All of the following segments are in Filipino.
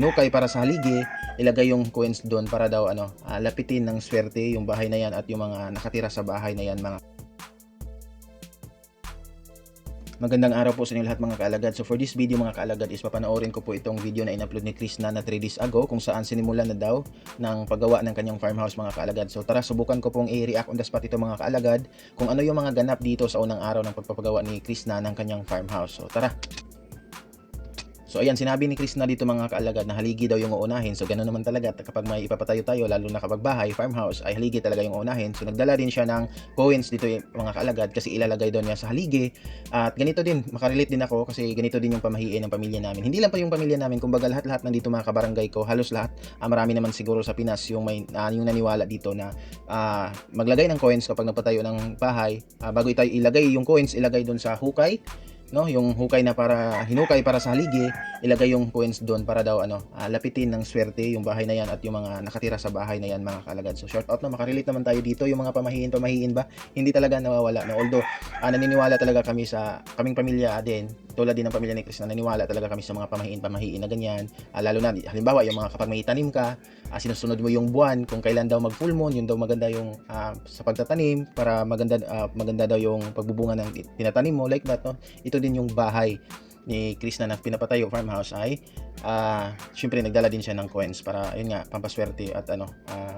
hinukay para sa haligi, ilagay yung coins doon para daw lapitin ng swerte yung bahay na yan at yung mga nakatira sa bahay na yan mga. Magandang araw po sa inyo lahat mga kaalagad. So for this video mga kaalagad is papanoorin ko po itong video na in-upload ni Krishna na 3 days ago kung saan sinimulan na daw ng paggawa ng kanyang farmhouse mga kaalagad. So tara subukan ko pong i-react on the spot ito mga kaalagad kung ano yung mga ganap dito sa unang araw ng pagpapagawa ni Krishna ng kanyang farmhouse. So tara. So ayan, sinabi ni Krishna dito mga kaalagad na haligi daw yung uunahin. So ganoon naman talaga kapag may ipapatayo tayo, lalo na kapag bahay, farmhouse, ay haligi talaga yung uunahin. So nagdala din siya ng coins dito mga kaalagad kasi ilalagay daw niya sa haligi. At ganito din, makarelate din ako kasi ganito din yung pamahiin ng pamilya namin. Hindi lang pa yung pamilya namin, kumbaga lahat-lahat nandito mga kabarangay ko, halos lahat. Marami naman siguro sa Pinas yung may yung naniwala dito na maglagay ng coins kapag nagpatayo ng bahay. Bago itayo ilagay yung coins, ilagay doon sa hukay. No, yung hukay na para hinukay para sa haligi, ilagay yung coins doon para daw lapitin ng swerte yung bahay na yan at yung mga nakatira sa bahay na yan mga kaalagad. So shout out na makarelate naman tayo dito yung mga pamahiin ba, hindi talaga nawawala no, although naniniwala talaga kami sa kaming pamilya din, tulad din ng pamilya ni Chris na naniniwala talaga kami sa mga pamahiin na ganyan, lalo na halimbawa yung mga kapag may tanim ka, sinusunod mo yung buwan kung kailan daw mag full moon, yun daw maganda yung sa pagtatanim para maganda daw yung pagbubunga ng tinatanim mo, like that no. Ito din yung bahay ni Krishna na pinapatayo farmhouse ay syempre nagdala din siya ng coins para ayun nga pampaswerte at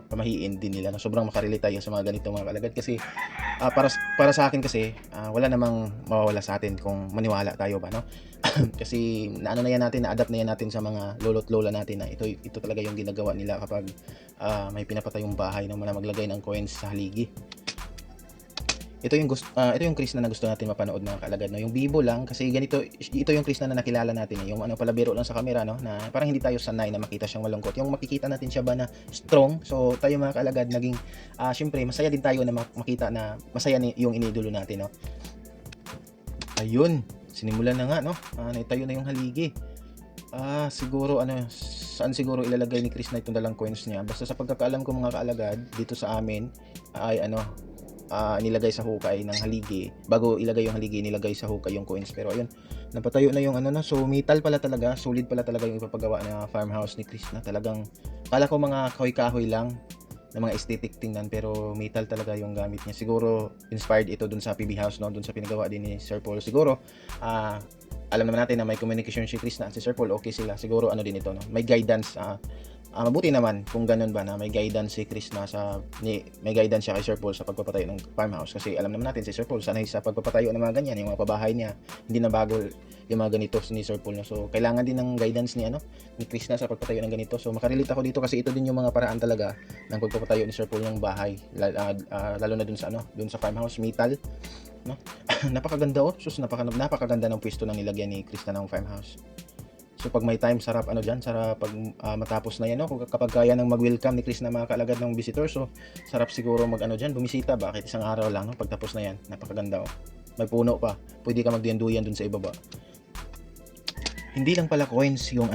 pamahiin din nila no? Sobrang makarelate tayo sa mga ganito mga kalagad kasi para sa akin kasi wala namang mawawala sa atin kung maniwala tayo ba no. Kasi na yan natin, na-adapt na yan natin sa mga lolo't lola natin na ito talaga yung ginagawa nila kapag may pinapatayong bahay no, maglagay ng coins sa haligi. Ito yung Krishna na gusto natin mapanood mga kaalagad no. Yung bibo lang kasi ganito, ito yung Krishna na nakilala natin yung palabiro lang sa camera no, na parang hindi tayo sanay na makita siyang malungkot. Yung makikita natin siya ba na strong. So tayo mga kaalagad naging syempre masaya din tayo na makita na masaya yung iniidolo natin no. Ayun, sinimulan na nga no. Naitayo na yung haligi. Siguro saan siguro ilalagay ni Krishna itong dalang coins niya. Basta sa pagkakaalam ko mga kaalagad dito sa amin ay nilagay sa hukay ng haligi. Bago ilagay yung haligi, nilagay sa hukay yung coins. Pero ayun, napatayo na yung so metal pala talaga, solid pala talaga yung ipapagawa na farmhouse ni Krishna. Talagang kala ko mga kahoy-kahoy lang na mga aesthetic tingnan, pero metal talaga yung gamit niya. Siguro inspired ito dun sa PB House no, dun sa pinagawa din ni Sir Paul. Siguro alam naman natin na may communication si Krishna at si Sir Paul, okay sila. Siguro din ito no, may guidance. Mabuti naman kung ganun ba na may guidance si Krishna may guidance siya kay Sir Paul sa pagpapatayo ng farmhouse kasi alam naman natin si Sir Paul sanay sa pagpapatayo ng mga ganyan, yung mga pabahay niya, hindi na bago yung mga ganito ni Sir Paul no? So kailangan din ng guidance ni Krishna sa pagpapatayo ng ganito. So makarelate ako dito kasi ito din yung mga paraan talaga ng pagpapatayo ni Sir Paul ng bahay, lalo na dun sa farmhouse, metal no. Napakaganda napakaganda ng pwesto ng nilagyan ni Krishna ng farmhouse. So pag may time, sarap sarap pag matapos na yan no, kapag kaya nang mag-welcome ni Krishna mga kaalagad ng visitor. So sarap siguro bumisita bakit isang araw lang no, pagtapos na yan. Napakaganda may puno pa, pwede ka magduyan-duyan dun sa ibaba. Hindi lang pala coins yung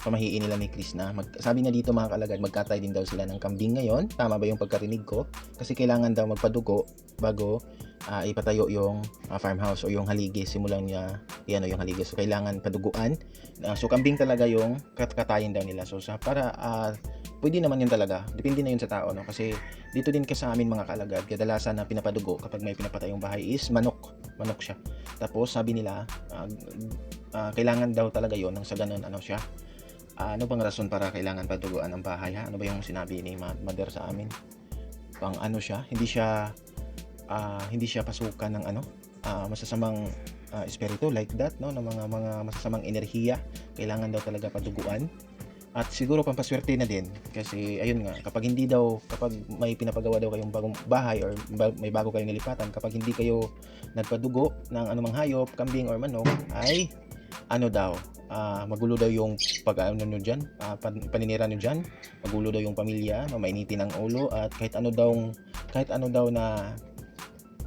pamahiin nila ni Krishna. Sabi niya dito mga kaalagad, magkatay din daw sila ng kambing ngayon. Tama ba yung pagkarinig ko? Kasi kailangan daw magpadugo bago ipatayo yung farmhouse o yung haligi. Simulan niya yung haligi. So kailangan paduguan. So kambing talaga yung katayin daw nila. So para pwede naman yun talaga. Depende na yun sa tao no. Kasi dito din sa amin mga kaalagad, kadalasan na pinapadugo kapag may pinapatayong bahay is manok siya. Tapos sabi nila kailangan daw talaga yon nang sa ganun siya. Ano bang rason para kailangan paduguan ang bahay ha? Ano ba yung sinabi ni mother sa amin? Pang siya, hindi siya pasukan ng masasamang espiritu like that no, ng mga masasamang enerhiya. Kailangan daw talaga paduguan. At siguro pampaswerte na din kasi ayun nga, kapag may pinapagawa daw kayong bagong bahay or may bago kayong nilipatan, kapag hindi kayo nagpadugo ng anumang hayop, kambing or manok, ay magulo daw yung paninira nyo dyan, magulo daw yung pamilya no, mainitin ang ulo at kahit ano daw na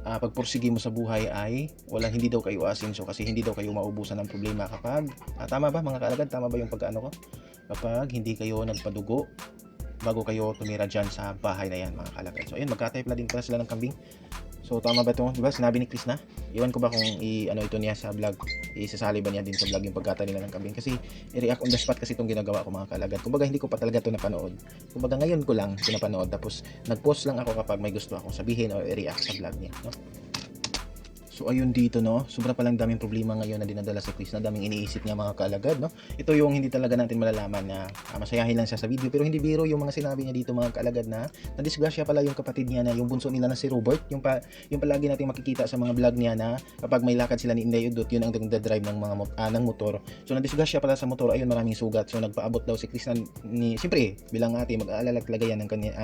pagpursige mo sa buhay ay hindi daw kayo asinso kasi hindi daw kayo maubusan ng problema kapag tama ba mga kaalagad, tama ba yung ko kapag hindi kayo nagpadugo bago kayo tumira dyan sa bahay na yan mga kaalagad. So ayun, magka-type na din pala sila ng kambing. So tama ba 'to? 'Di ba sinabi ni Chris na? Iwan ko ba kung i-ano ito niya sa vlog, isasali ba niya din sa vlog yung pagkata nila ng kambing kasi i-react on the spot kasi itong ginagawa ko mga kalagad. Kumbaga hindi ko pa talaga ito napanood. Kumbaga ngayon ko lang ito napanood tapos nag-post lang ako kapag may gusto akong sabihin o i-react sa vlog niya, no? So ayun dito, no, sobra palang daming problema ngayon na dinadala sa Chris, na daming iniisip niya mga kaalagad, no. Ito yung hindi talaga natin malalaman na masayahin lang siya sa video, pero hindi biro yung mga sinabi niya dito mga kaalagad na disgrasya pala yung kapatid niya na yung bunso nila na si Robert, yung palagi nating makikita sa mga vlog niya na kapag may lakad sila ni Inday Udot, yun ang nagda-drive ng mga ng motor. So nadisgrasya pala sa motor, ayun maraming sugat. So nagpaabot daw si Chris na siyempre bilang ate mag-aalala talaga yan ng kanya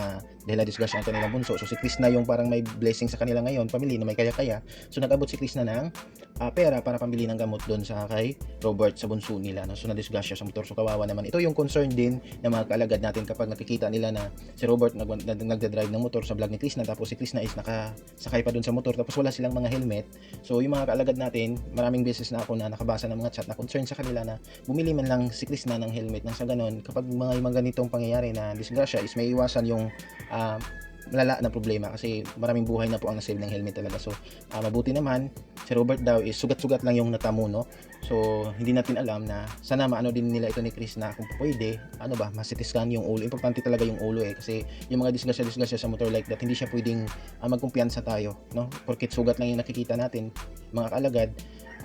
dahil nadisgrasya ang kanilang bunso. So si Chris na yung parang may blessing sa kanila ngayon, pamilya na may kaya-kaya. So nag-abot si Chris na ng pera para pambili ng gamot doon sa kay Robert sa bunso nila, no? So nadisgrasya sa motor, so kawawa naman. Ito yung concern din ng mga kaalagad natin kapag nakikita nila na si Robert nagda-drive ng motor sa vlog ni Chris na, tapos si Chris na is nakasakay pa doon sa motor tapos wala silang mga helmet. So yung mga kaalagad natin, maraming beses na ako na nakabasa ng mga chat na concern sa kanila na bumili man lang si Chris na ng helmet, nang sa ganun kapag mga ganitong pangyayari na disgrasya is may iwasan yung malala na problema kasi maraming buhay na po ang nasave ng helmet talaga. So mabuti naman si Robert daw is sugat-sugat lang yung natamo, no? So hindi natin alam na sana maano din nila ito ni Chris na kung pwede masitiskan yung ulo. Importante talaga yung ulo kasi yung mga disgrasya sa motor like that, hindi siya pwedeng magkumpiyansa tayo, no? Porket sugat lang yung nakikita natin mga kaalagad,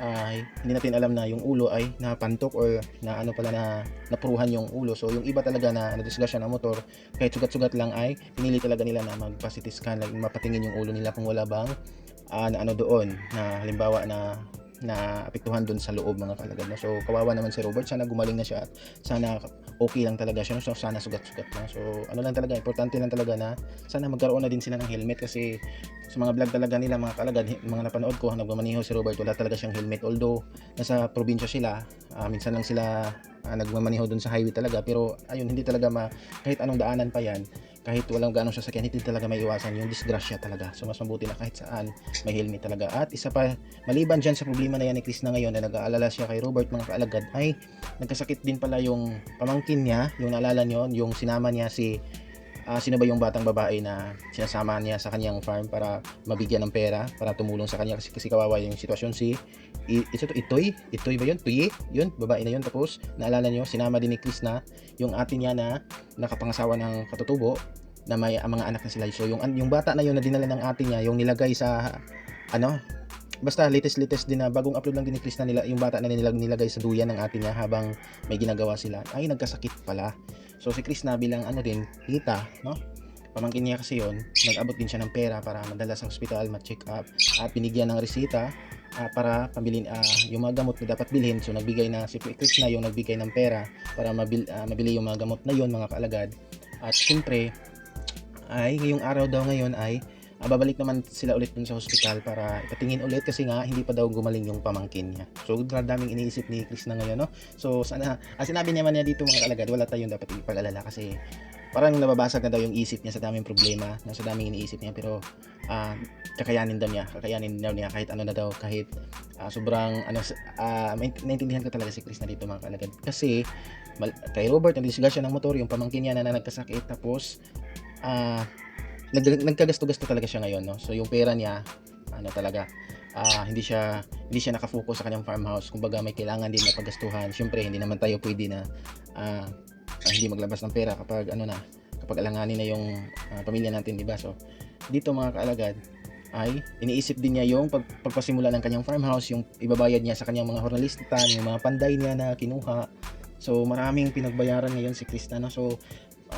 ay hindi natin alam na yung ulo ay napantok or na napuruhan yung ulo. So yung iba talaga na nadisgrasya ng motor, kahit sugat-sugat lang ay pinili talaga nila na magpa-CT scan, like mapatingin yung ulo nila kung wala bang doon na halimbawa na apektuhan doon sa loob mga kalagad, no? So kawawa naman si Robert, sana gumaling na siya at sana okay lang talaga siya, no? So sana sugat-sugat lang. So lang talaga, importante lang talaga na sana magkaroon na din sila ng helmet kasi sa mga vlog talaga nila mga kalagad, mga napanood ko, nagmamaniho si Robert, wala talaga siyang helmet. Although nasa probinsya sila, minsan lang sila nagmamaniho doon sa highway talaga, pero ayun, hindi talaga kahit anong daanan pa yan, kahit walang gaano sasakyan, hindi talaga may iwasan yung disgrasya talaga. So mas mabuti na kahit saan may helmet talaga. At isa pa, maliban dyan sa problema na yan ni Chris na ngayon na nag-aalala siya kay Robert mga kaalagad, ay nagkasakit din pala yung pamangkin niya, yung naalala nyo, yung sinama niya sino ba yung batang babae na sinasama niya sa kanyang farm para mabigyan ng pera para tumulong sa kanya kasi kawawa yung sitwasyon. Itoy ba yun? Tuyi? Yun, babae na yun. Tapos naalala nyo, sinama din ni Chris na yung ate niya na nakapangasawa ng katutubo na may mga anak na sila. So yung bata na yun na dinala ng ate niya, yung nilagay sa basta latest din na bagong upload lang din ni Chris na yung bata na nilagay sa duyan ng ate niya habang may ginagawa sila, ay nagkasakit pala. So si Chris na bilang tita, no? Pamangkin niya kasi yon, nag-abot din siya ng pera para madala sa hospital, ma-check up at binigyan ng resita para pambilin yung mga gamot na dapat bilhin. So nagbigay na si Chris na yung nagbigay ng pera para mabili yung mga gamot na yon mga kaalagad. At syempre ay ngayong araw daw ngayon ay babalik naman sila ulit dun sa hospital para ipatingin ulit kasi nga hindi pa daw gumaling yung pamangkin niya. So daming iniisip ni Chris na ngayon, no? So sana sinabi naman niya dito mga kalagad, wala tayong dapat ipag-alala kasi parang nababasag na daw yung isip niya sa daming problema, sa daming iniisip niya, pero kakayanin daw niya kahit ano na daw, kahit sobrang naintindihan ko talaga si Chris na dito mga kalagad kasi kay Robert nagdisgrasya ng motor, yung pamangkin niya na nagkasakit, tapos nagkagasto-gasto talaga siya ngayon, no? So yung pera niya talaga hindi siya nakafocus sa kanyang farmhouse. Kumbaga may kailangan din na paggastuhan. Syempre hindi naman tayo pwede na hindi maglabas ng pera kapag kapag alanganin na yung pamilya natin, di ba? So dito mga kaalagad ay iniisip din niya yung pagpasimula ng kanyang farmhouse, yung ibabayad niya sa kanyang mga hornalista, yung mga panday niya na kinuha. So maraming pinagbayaran ngayon si Chris na, no? So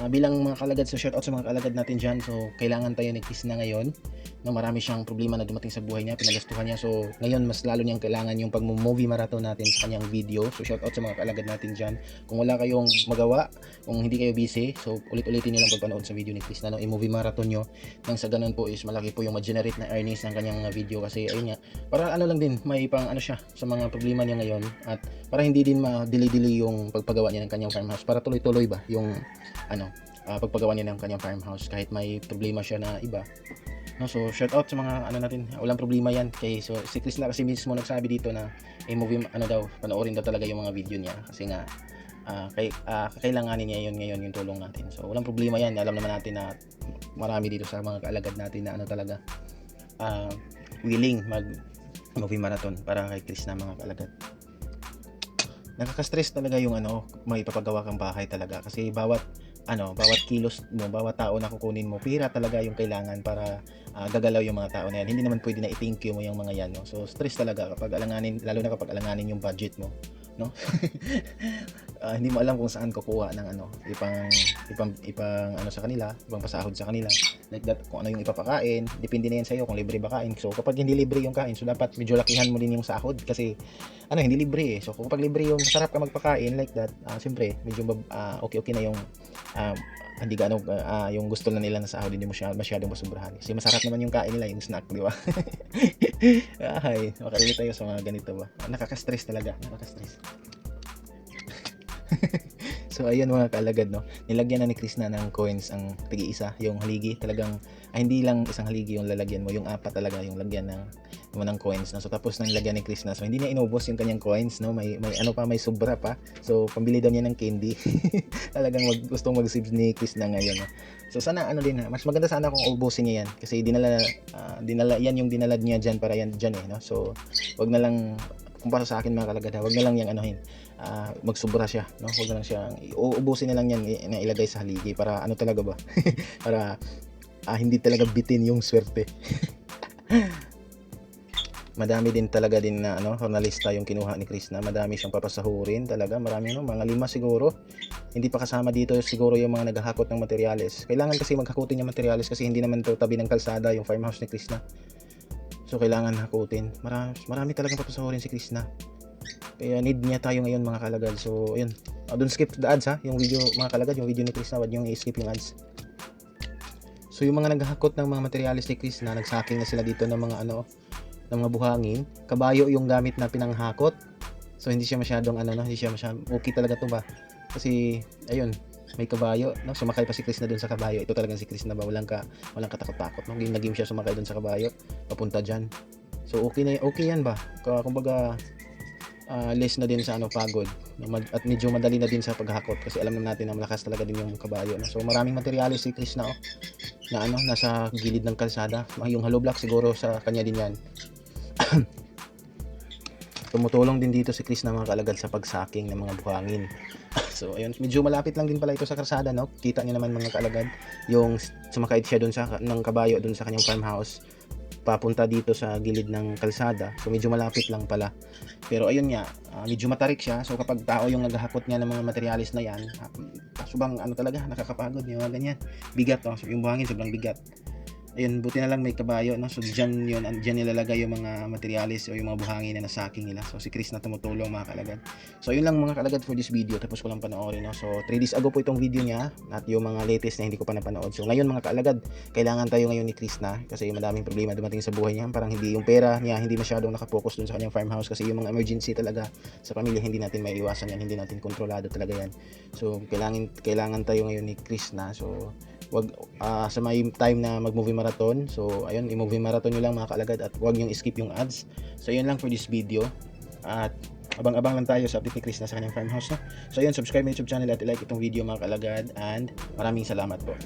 bilang mga kalagad, so shoutout sa mga kalagad natin dyan. So kailangan tayo ni Chris na ngayon, no? Marami siyang problema na dumating sa buhay niya, pinagastuhan niya. So ngayon mas lalo niyang kailangan yung pag-movie marathon natin sa kanyang video. So shoutout sa mga kalagad natin dyan. Kung wala kayong magawa, kung hindi kayo busy, so ulit-ulitin niyo lang pagpanood sa video ni Chris na, no? I-movie marathon nyo nang sa ganun po is malaki po yung ma-generate na earnings ng kanyang video. Kasi ayun nga, para lang din may pang siya sa mga problema niya ngayon, at para hindi din ma-delay yung pagpagawa niya ng kanyang farmhouse, para tuloy-tuloy ba yung pagpagawa niya ng kanyang farmhouse kahit may problema siya na iba, no? So shout out sa mga natin, walang problema yan so si Chris na kasi mismo nagsabi dito na movie panoorin daw talaga yung mga video niya kasi nga kailanganin niya yun ngayon, yung tulong natin. So walang problema yan, alam naman natin na marami dito sa mga kaalagad natin na talaga willing mag movie marathon para kay Chris na mga kaalagad. Nakaka-stress talaga yung may papagawa kang bahay talaga kasi bawat kilos mo, bawat tao na kukunin mo, pira talaga yung kailangan para gagalaw yung mga tao na yan. Hindi naman pwede na i-thank you mo yung mga yan, no? So stress talaga kapag alanganin, lalo na kapag alanganin yung budget mo, no? Hindi mo alam kung saan kukuha ng ipang sa kanila, ibang pasahod sa kanila. Like that, kung ano yung ipapakain, depende na yan sa iyo kung libre ba kain. So kapag hindi libre yung kain, so dapat medyo lakihan mo din yung sahod kasi hindi libre eh. So kung kapag libre yung masarap ka magpakain like that, siyempre medyo okay na yung hindi gaano yung gusto na nila na sahod, hindi mo siya masyadong masubrahan. Kasi masarap naman yung kain nila, yung snack, di ba? Ay, makarelate tayo sa mga ganito ba. Nakaka-stress talaga, nakaka-stress. So ayun mga kaalagad, no, nilagyan na ni Chris na ng coins ang tig-isa, yung haligi talagang hindi lang isang haligi yung lalagyan mo, yung apat talaga yung lagyan ng coins, no. So tapos nang lagyan ni Chris na, so hindi niya inubos yung kanyang coins, no, may may sobra pa, so pambili daw niya ng candy. Talagang gustong mag-save ni Chris na ngayon, no. So sana mas maganda sana kung ubusin niya yan kasi dinala yan yung dinala niya diyan para yan diyan eh, no. So wag na lang, kumpara sa akin mga kalagad, wag na lang yang magsubra siya, no. Wag na lang siyang uubusin na lang yan na ilagay sa haligi para talaga ba para hindi talaga bitin yung swerte. Madami din talaga na journalista yung kinuha ni Chris na, madami siyang papasahurin talaga, marami mga 5 siguro. Hindi pa kasama dito siguro yung mga naghahakot ng materyales. Kailangan kasi maghakutin yung materyales kasi hindi naman to tabi ng kalsada yung farmhouse ni Chris na. So kailangan hakutin. Marami talagang papasahurin si Chris na. Kaya need niya tayo ngayon mga kalagad. So ayun, don't skip the ads ha. Yung video mga kalagad, yung video ni Chris na, wag yung i-skip yung ads. So yung mga naghahakot ng mga materyales ni Chris na, nagsaking na sila dito ng mga ng mga buhangin. Kabayo yung gamit na pinanghakot. So hindi siya masyadong hindi siya masyadong okay talaga to ba. Kasi ayun, may kabayo, no? Sumakay pa si Chris na doon sa kabayo. Ito talagang si Chris na ba, walang katakot-takot, no? Game siya sumakay doon sa kabayo papunta diyan. So okay yan ba? Kumbaga less na din sa pagod, at medyo madali na din sa paghakot kasi alam natin na malakas talaga din yung kabayo, no? So maraming materyales si Chris na na nasa gilid ng kalsada. Yung hollow block siguro sa kanya din yan. Tumutulong din dito si Chris na mga kalagad sa pagsaking ng mga buhangin. So ayun, medyo malapit lang din pala ito sa kalsada, no? Kita niyo naman mga kalagad, yung sumakay siya doon ng kabayo doon sa kanyang farmhouse papunta dito sa gilid ng kalsada. So medyo malapit lang pala. Pero ayun nga, medyo matarik siya. So kapag tao yung naghahakot niya ng mga materialis na yan, subang talaga, nakakapagod yung mga ganyan. Bigat, no? So, yung buhangin sobrang bigat. Ayun, buti na lang may kabayo, no? So diyan nilalagay yung mga materialis o yung mga buhangin na nasaking nila. So si Chris na tumutulong mga kalagad. So yun lang mga kalagad for this video. Tapos ko lang panoorin, no? So 3 days ago po itong video niya at yung mga latest na hindi ko pa napanood. So ngayon mga kalagad, kailangan tayo ngayon ni Chris na kasi madaming problema dumating sa buhay niya. Parang hindi yung pera niya, hindi masyadong nakapokus dun sa kanyang farmhouse kasi yung mga emergency talaga sa pamilya hindi natin maiiwasan yan, hindi natin kontrolado talaga yan. So kailangan tayo ngayon ni Chris na. So wag sa may time na mag-movie marathon. So ayun, i-movie marathon nyo lang mga kalagad at wag yung skip yung ads. So yun lang for this video. At abang-abang lang tayo sa update ni Chris na sa kanyang farmhouse, no? So ayun, subscribe my YouTube channel at i-like itong video mga kalagad and maraming salamat po.